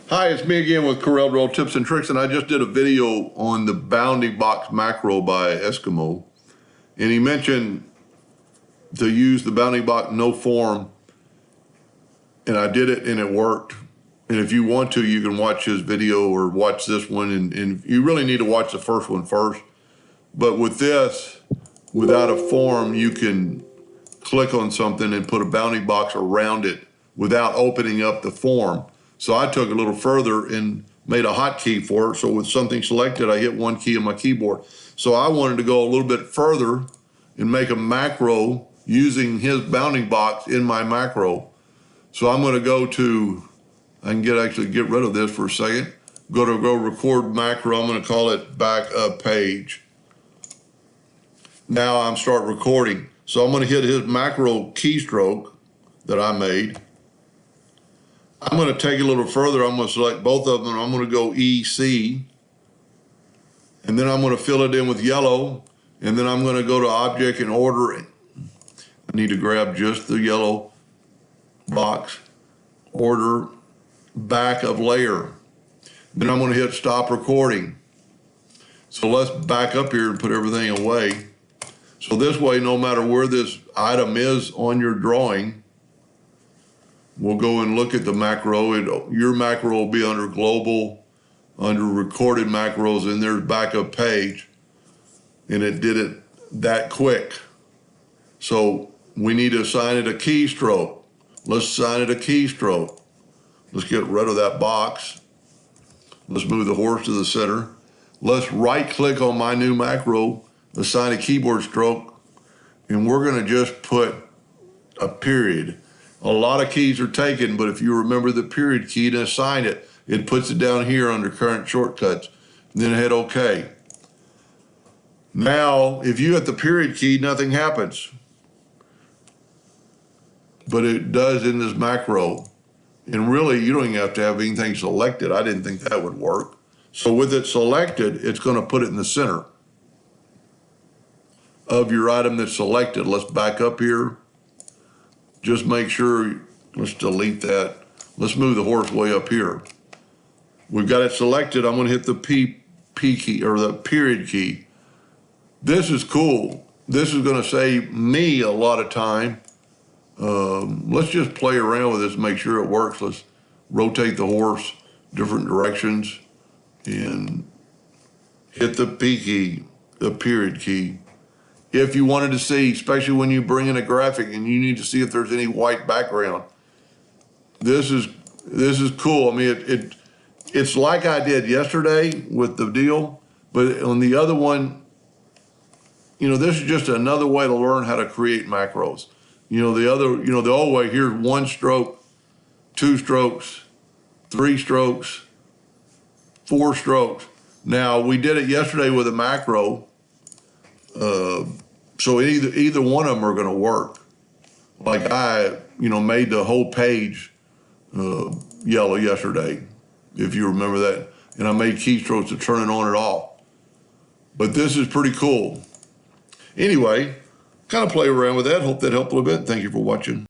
Hi, it's me again with Corel Tips and Tricks, and I just did a video on the bounding box macro by Eskimo, and he mentioned to use the bounding box no form, and I did it and it worked. And if you want to, you can watch his video or watch this one, and you really need to watch the first one first. But with this, without a form, you can click on something and put a bounding box around it without opening up the form. So I took a little further and made a hotkey for it. So with something selected, I hit one key on my keyboard. So I wanted to go a little bit further and make a macro using his bounding box in my macro. So I'm going to go to, I can actually get rid of this for a second. Go record macro. I'm going to call it backup page. Now I'm start recording. So I'm going to hit his macro keystroke that I made. I'm going to take it a little further. I'm going to select both of them. I'm going to go EC. And then I'm going to fill it in with yellow. And then I'm going to go to object and order it. I need to grab just the yellow box. Order back of layer. Then I'm going to hit stop recording. So let's back up here and put everything away. So this way, no matter where this item is on your drawing, we'll go and look at the macro. Your macro will be under global, under recorded macros, and there's backup page. And it did it that quick. So we need to assign it a keystroke. Let's assign it a keystroke. Let's get rid of that box. Let's move the horse to the center. Let's right click on my new macro, assign a keyboard stroke, and we're gonna just put a period. A lot of keys are taken, but if you remember the period key to assign it, it puts it down here under current shortcuts. And then hit OK. Now, if you hit the period key, nothing happens. But it does in this macro. And really, you don't even have to have anything selected. I didn't think that would work. So with it selected, it's going to put it in the center of your item that's selected. Let's back up here. Just make sure, let's delete that. Let's move the horse way up here. We've got it selected. I'm going to hit the P key or the period key. This is cool. This is going to save me a lot of time. Let's just play around with this and make sure it works. Let's rotate the horse different directions and hit the P key, the period key. If you wanted to see, especially when you bring in a graphic and you need to see if there's any white background, this is cool. I mean, it's like I did yesterday with the deal, but on the other one, you know, this is just another way to learn how to create macros. You know, the old way, here's one stroke, two strokes, three strokes, four strokes. Now, we did it yesterday with a macro. So either one of them are going to work. Like I, made the whole page yellow yesterday, if you remember that. And I made keystrokes to turn it on and off. But this is pretty cool. Anyway, kind of play around with that. Hope that helped a little bit. Thank you for watching.